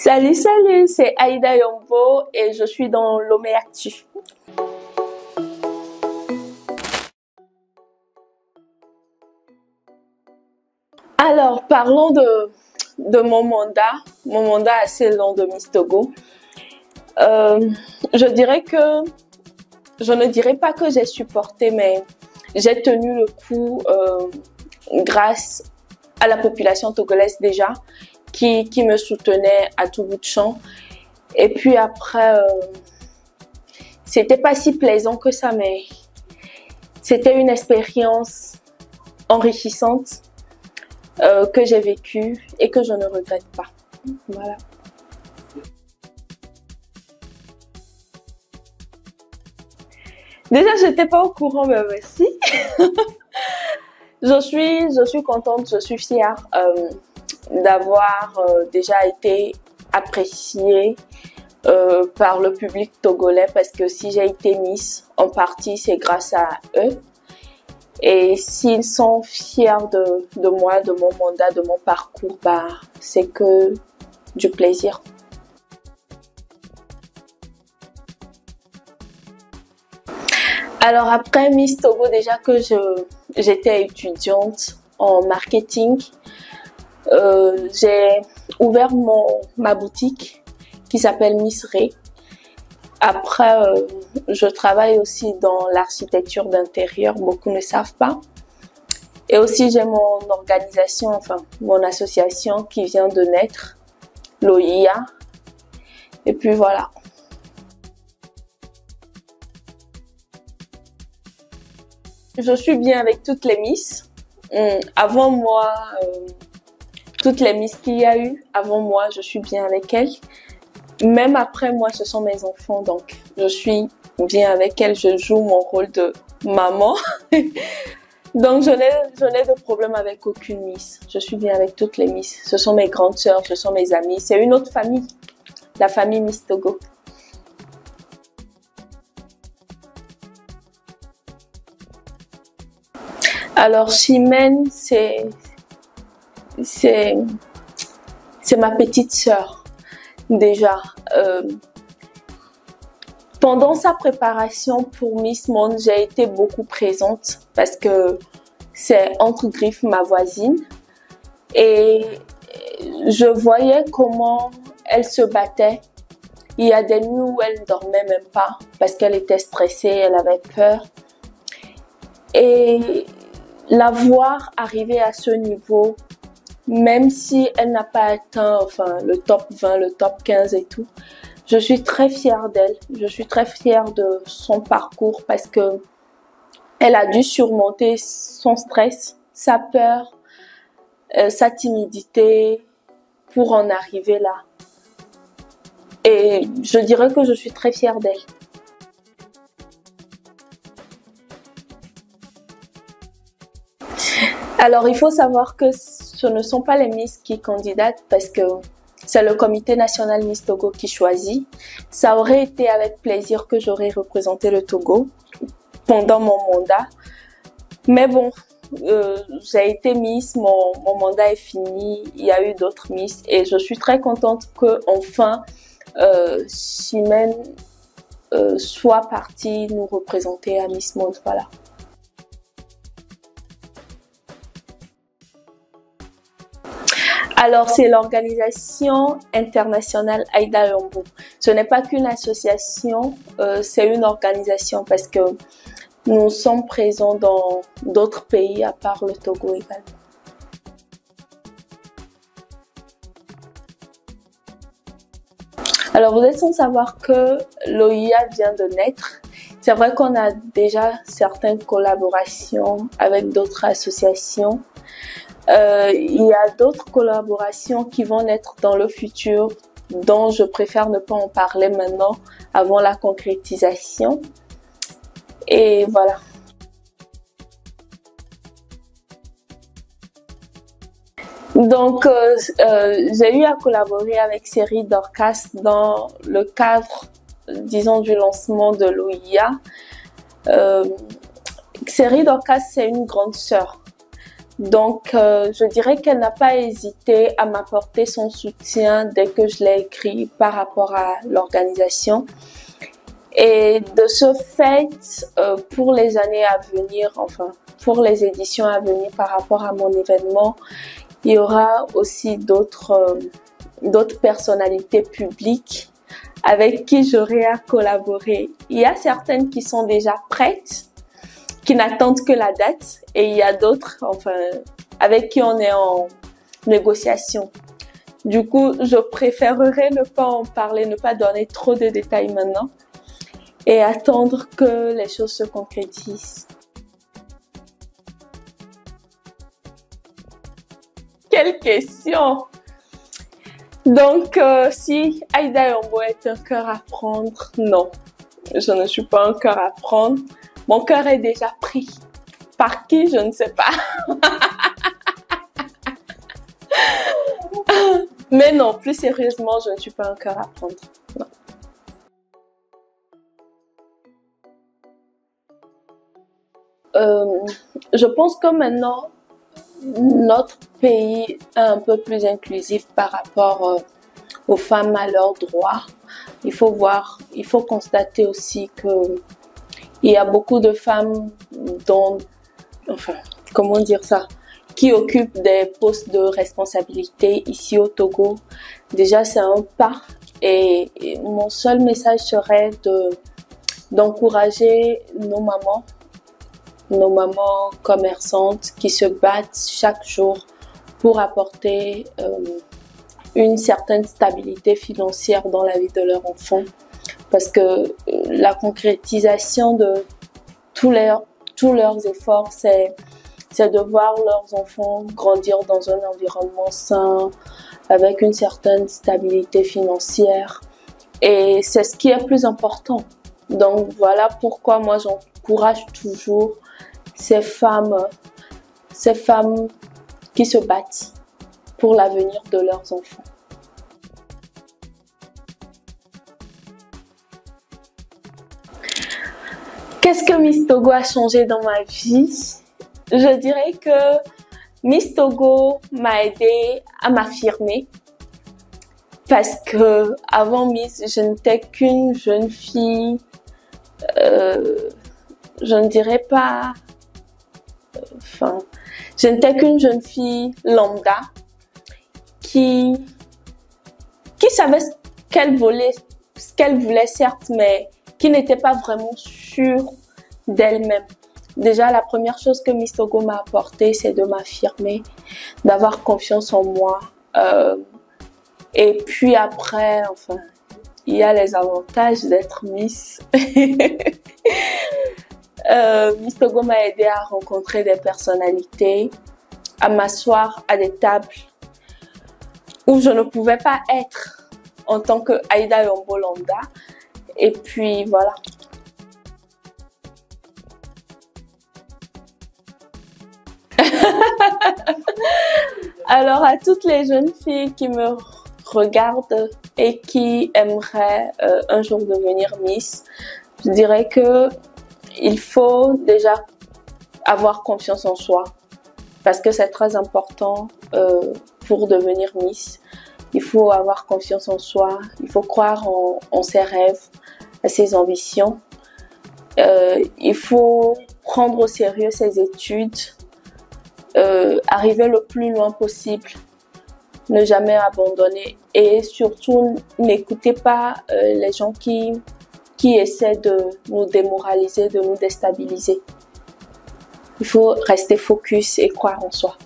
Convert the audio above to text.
Salut, c'est Aïda Yombo et je suis dans Lomé Actu. Alors, parlons de mon mandat assez long de Miss Togo. Je ne dirais pas que j'ai supporté, mais j'ai tenu le coup grâce à la population togolaise déjà, qui me soutenait à tout bout de champ. Et puis après, c'était pas si plaisant que ça, mais c'était une expérience enrichissante que j'ai vécue et que je ne regrette pas. Voilà. Déjà, j'étais pas au courant, mais merci. Je suis contente, je suis fière d'avoir déjà été appréciée par le public togolais, parce que si j'ai été Miss, en partie c'est grâce à eux. Et s'ils sont fiers de moi, de mon mandat, de mon parcours, bah, c'est que du plaisir. Alors après Miss Togo, déjà que j'étais étudiante en marketing, j'ai ouvert ma boutique qui s'appelle Miss Ray. Après, je travaille aussi dans l'architecture d'intérieur, beaucoup ne savent pas. Et aussi, j'ai mon organisation, enfin, mon association qui vient de naître, l'OIA. Et puis voilà. Je suis bien avec toutes les Miss. Avant moi, toutes les Miss qu'il y a eu, avant moi, je suis bien avec elles. Même après moi, ce sont mes enfants, donc je suis bien avec elles, je joue mon rôle de maman. Donc je n'ai de problème avec aucune Miss. Je suis bien avec toutes les Miss. Ce sont mes grandes sœurs, ce sont mes amies. C'est une autre famille, la famille Miss Togo. Alors Chimène, c'est ma petite sœur. Déjà, pendant sa préparation pour Miss Monde, j'ai été beaucoup présente parce que c'est entre griffes ma voisine et je voyais comment elle se battait. Il y a des nuits où elle ne dormait même pas parce qu'elle était stressée, elle avait peur. Et la voir arriver à ce niveau, même si elle n'a pas atteint le top 20, le top 15 et tout, je suis très fière d'elle. Je suis très fière de son parcours parce que elle a dû surmonter son stress, sa peur, sa timidité pour en arriver là. Et je dirais que je suis très fière d'elle. Alors, il faut savoir que ce ne sont pas les Miss qui candidatent parce que c'est le comité national Miss Togo qui choisit. Ça aurait été avec plaisir que j'aurais représenté le Togo pendant mon mandat. Mais bon, j'ai été Miss, mon mandat est fini, il y a eu d'autres Miss et je suis très contente que enfin Chimène soit partie nous représenter à Miss Monde. Voilà. Alors, c'est l'organisation internationale Aïda Yombo. Ce n'est pas qu'une association, c'est une organisation parce que nous sommes présents dans d'autres pays à part le Togo également. Alors, vous êtes sans savoir que l'OIA vient de naître. C'est vrai qu'on a déjà certaines collaborations avec d'autres associations. Il y a d'autres collaborations qui vont naître dans le futur, dont je préfère ne pas en parler maintenant avant la concrétisation. Et voilà. Donc, j'ai eu à collaborer avec Série Dorcas dans le cadre, disons, du lancement de l'OIA. Série Dorcas, c'est une grande sœur Donc, je dirais qu'elle n'a pas hésité à m'apporter son soutien dès que je l'ai écrit par rapport à l'organisation. Et de ce fait, pour les années à venir, enfin, pour les éditions à venir par rapport à mon événement, il y aura aussi d'autres personnalités publiques avec qui j'aurai à collaborer. Il y a certaines qui sont déjà prêtes, qui n'attendent que la date, et il y a d'autres, enfin, avec qui on est en négociation. Du coup, je préférerais ne pas en parler, ne pas donner trop de détails maintenant et attendre que les choses se concrétisent. Quelle question! Donc, si Aïda Yombo est un cœur à prendre, non, je ne suis pas un cœur à prendre. Mon cœur est déjà pris. Par qui, je ne sais pas. Mais non, plus sérieusement, je ne suis pas un cœur à prendre. Non. Je pense que maintenant, notre pays est un peu plus inclusif par rapport aux femmes à leurs droits. Il faut constater aussi que il y a beaucoup de femmes qui occupent des postes de responsabilité ici au Togo. Déjà, c'est un pas. Et mon seul message serait d'encourager nos mamans commerçantes qui se battent chaque jour pour apporter une certaine stabilité financière dans la vie de leurs enfants. Parce que la concrétisation de tous leurs efforts, c'est de voir leurs enfants grandir dans un environnement sain, avec une certaine stabilité financière. Et c'est ce qui est le plus important. Donc voilà pourquoi moi j'encourage toujours ces femmes qui se battent pour l'avenir de leurs enfants. Qu'est-ce que Miss Togo a changé dans ma vie? Je dirais que Miss Togo m'a aidé à m'affirmer parce que avant Miss, je n'étais qu'une jeune fille, je n'étais qu'une jeune fille lambda qui savait ce qu'elle voulait certes, mais qui n'était pas vraiment sûre d'elle-même. Déjà, la première chose que Miss Togo m'a apporté, c'est de m'affirmer, d'avoir confiance en moi. Et puis après, enfin, il y a les avantages d'être Miss. Miss Togo m'a aidé à rencontrer des personnalités, à m'asseoir à des tables où je ne pouvais pas être en tant que Aïda Yombo lambda. Et puis voilà. Alors à toutes les jeunes filles qui me regardent et qui aimeraient un jour devenir Miss, je dirais que il faut déjà avoir confiance en soi parce que c'est très important pour devenir Miss. Il faut avoir confiance en soi, il faut croire en ses rêves, à ses ambitions. Il faut prendre au sérieux ses études, arriver le plus loin possible, ne jamais abandonner et surtout n'écoutez pas les gens qui essaient de nous démoraliser, de nous déstabiliser. Il faut rester focus et croire en soi.